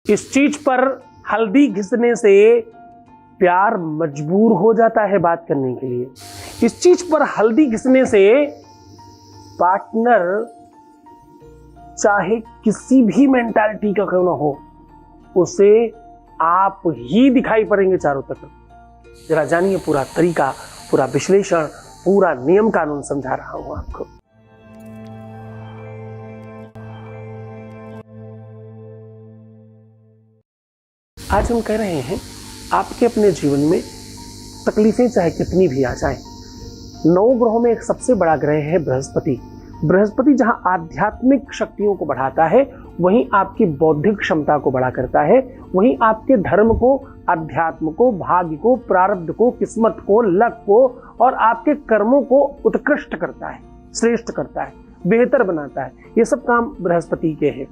इस चीज पर हल्दी घिसने से प्यार मजबूर हो जाता है बात करने के लिए। इस चीज पर हल्दी घिसने से पार्टनर चाहे किसी भी मेंटालिटी का क्यों ना हो, उसे आप ही दिखाई पड़ेंगे चारों तरफ। जरा जानिए पूरा तरीका, पूरा विश्लेषण, पूरा नियम कानून समझा रहा हूं आपको। आज हम कह रहे हैं आपके अपने जीवन में तकलीफें चाहे कितनी भी आ जाएं, 9 ग्रहों में एक सबसे बड़ा ग्रह है बृहस्पति। बृहस्पति जहां आध्यात्मिक शक्तियों को बढ़ाता है, वहीं आपकी बौद्धिक क्षमता को बड़ा करता है, वहीं आपके धर्म को, अध्यात्म को, भाग्य को, प्रारब्ध को, किस्मत को, लक को और आपके कर्मों को उत्कृष्ट करता है, श्रेष्ठ करता है, बेहतर बनाता है। ये सब काम बृहस्पति के हैं।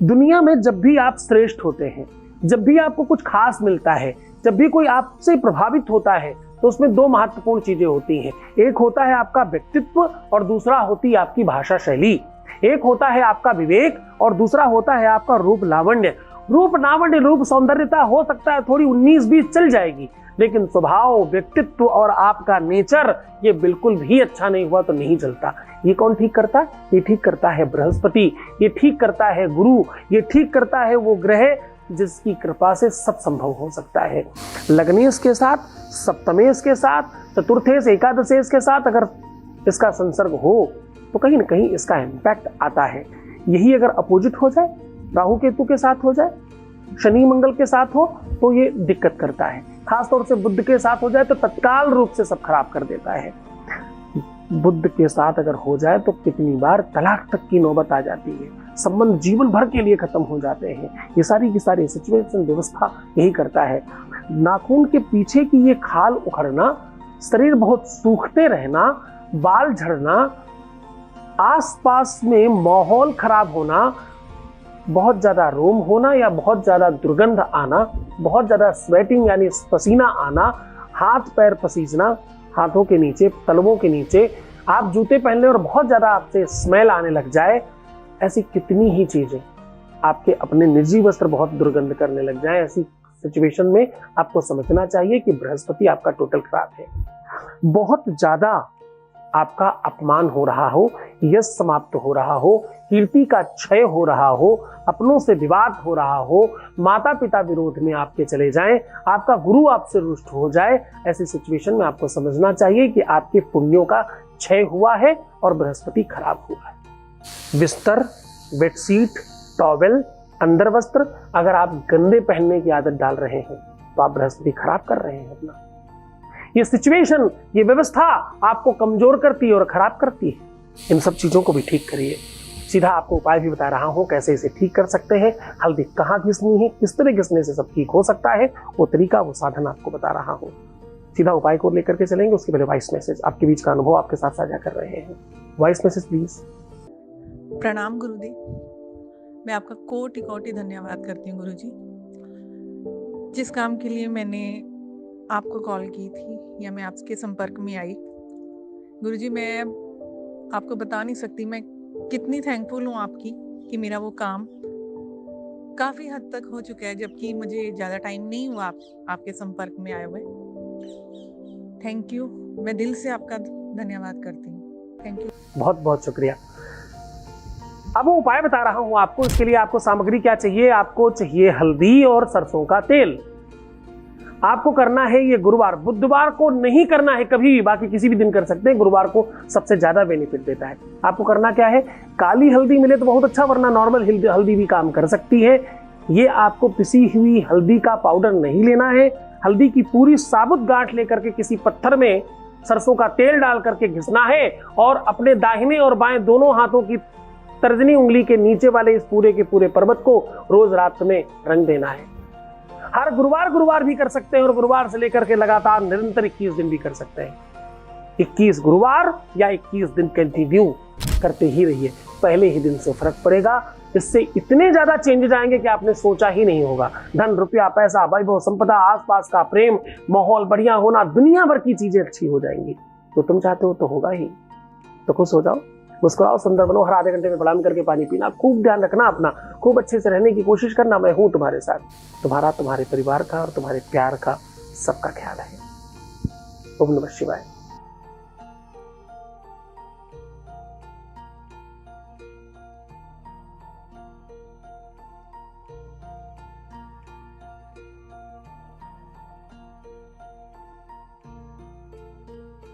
दुनिया में जब भी आप श्रेष्ठ होते हैं, जब भी आपको कुछ खास मिलता है, जब भी कोई आपसे प्रभावित होता है, तो उसमें 2 महत्वपूर्ण चीजें होती हैं। एक होता है आपका व्यक्तित्व और दूसरा होती है आपकी भाषा शैली। एक होता है आपका विवेक और दूसरा होता है आपका रूप लावण्य। रूप लावण्य, रूप सौंदर्यता हो सकता है थोड़ी 19-20 चल जाएगी, लेकिन स्वभाव, व्यक्तित्व और आपका नेचर ये बिल्कुल भी अच्छा नहीं हुआ तो नहीं चलता। ये कौन ठीक करता है? ये ठीक करता है बृहस्पति, ये ठीक करता है गुरु, ये ठीक करता है वो ग्रह जिसकी कृपा से सब संभव हो सकता है। लग्नेश के साथ, सप्तमेश के साथ, चतुर्थेश, एकादशेश के साथ अगर इसका संसर्ग हो तो कहीं ना कहीं इसका इम्पैक्ट आता है। यही अगर अपोजिट हो जाए, राहु केतु के साथ हो जाए, शनि मंगल के साथ हो, तो ये दिक्कत करता है। खासतौर से बुध के साथ हो जाए तो तत्काल रूप से सब खराब कर देता है। बुध के साथ अगर हो जाए तो कितनी बार तलाक तक की नौबत आ जाती है, संबंध जीवन भर के लिए खत्म हो जाते हैं। ये सारी की सारी सिचुएशन, व्यवस्था यही करता है। नाखून के पीछे की ये खाल उखड़ना, शरीर बहुत सूखते रहना, बाल झड़ना, आसपास में माहौल खराब होना, बहुत ज्यादा रोम होना या बहुत ज्यादा दुर्गंध आना, बहुत ज्यादा स्वेटिंग यानी पसीना आना, हाथ पैर पसीजना, हाथों के नीचे, तलवों के नीचे, आप जूते पहन लें और बहुत ज्यादा आपसे स्मेल आने लग जाए, ऐसी कितनी ही चीजें, आपके अपने निजी वस्त्र बहुत दुर्गंध करने लग जाए, ऐसी सिचुएशन में आपको समझना चाहिए कि बृहस्पति आपका टोटल खराब है। बहुत ज्यादा आपका अपमान हो रहा हो, यश समाप्त हो रहा हो, कीर्ति का क्षय हो रहा हो, अपनों से विवाद हो रहा हो, माता पिता विरोध में आपके चले जाएं, आपका गुरु आपसे रुष्ट हो जाए, ऐसी सिचुएशन में आपको समझना चाहिए कि आपके पुण्यों का क्षय हुआ है और बृहस्पति खराब हुआ है। बिस्तर, बेडशीट, टॉवेल, अंदर वस्त्र अगर आप गंदे पहनने की आदत डाल रहे हैं तो आप बृहस्पति खराब कर रहे हैं अपना। ये सिचुएशन, ये व्यवस्था आपको कमजोर करती है और खराब करती है। इन सब चीजों को भी ठीक करिए। सीधा आपको उपाय भी बता रहा हूं कैसे इसे ठीक कर सकते हैं, हल्दी कहाँ घिसनी है, किस तरह घिसने से सब ठीक हो सकता है, वो तरीका, वो साधन आपको बता रहा हूं। सीधा उपाय को लेकर के चलेंगे। उसके पहले वॉइस मैसेज, आपके बीच का अनुभव आपके साथ साझा कर रहे हैं। Voice message please. प्रणाम गुरुदेव, मैं आपका कोटि कोटि धन्यवाद करती हूँ गुरुजी। जिस काम के लिए मैंने आपको कॉल की थी या मैं आपके संपर्क में आई, गुरुजी मैं आपको बता नहीं सकती मैं कितनी थैंकफुल हूँ आपकी कि मेरा वो काम काफ़ी हद तक हो चुका है, जबकि मुझे ज़्यादा टाइम नहीं हुआ आपके संपर्क में आए हुए। थैंक यू, मैं दिल से आपका धन्यवाद करती हूँ। थैंक यू, बहुत बहुत शुक्रिया। अब वो उपाय बता रहा हूं आपको। इसके लिए आपको सामग्री क्या चाहिए? आपको चाहिए हल्दी और सरसों का तेल। आपको करना है ये गुरुवार, बुधवार को नहीं करना है कभी भी, बाकी किसी भी दिन कर सकते हैं। गुरुवार को सबसे ज्यादा बेनिफिट देता है। आपको करना क्या है? काली हल्दी मिले तो बहुत अच्छा, वरना नॉर्मल हल्दी भी काम कर सकती है। ये आपको पिसी हुई हल्दी का पाउडर नहीं लेना है। हल्दी की पूरी साबुत गांठ लेकर के किसी पत्थर में सरसों का तेल डाल करके घिसना है और अपने दाहिने और बाएं दोनों हाथों की तर्जनी उंगली के नीचे वाले इस पूरे के पूरे पर्वत को रोज रात में रंग देना है। हर गुरुवार भी कर सकते हैं और गुरुवार से लेकर के लगातार निरंतर 21 दिन भी कर सकते हैं। 21 गुरुवार या 21 दिन कंटिन्यू करते ही रहिए। पहले ही दिन से फर्क पड़ेगा। इससे इतने ज्यादा चेंजेस आएंगे कि आपने सोचा ही नहीं होगा। धन, रुपया, पैसा, वैभव, संपदा, आसपास का प्रेम, माहौल बढ़िया होना, दुनिया भर की चीजें अच्छी हो जाएंगी। तो तुम चाहते हो तो होगा ही। तो खुश हो जाओ। मुस्कुराओ, सुंदर बनो, हर आधे घंटे में प्रणाम करके पानी पीना, खूब ध्यान रखना अपना, खूब अच्छे से रहने की कोशिश करना। मैं हूं तुम्हारे साथ। तुम्हारा, तुम्हारे परिवार का और तुम्हारे प्यार का सबका ख्याल है। ओम नमः शिवाय।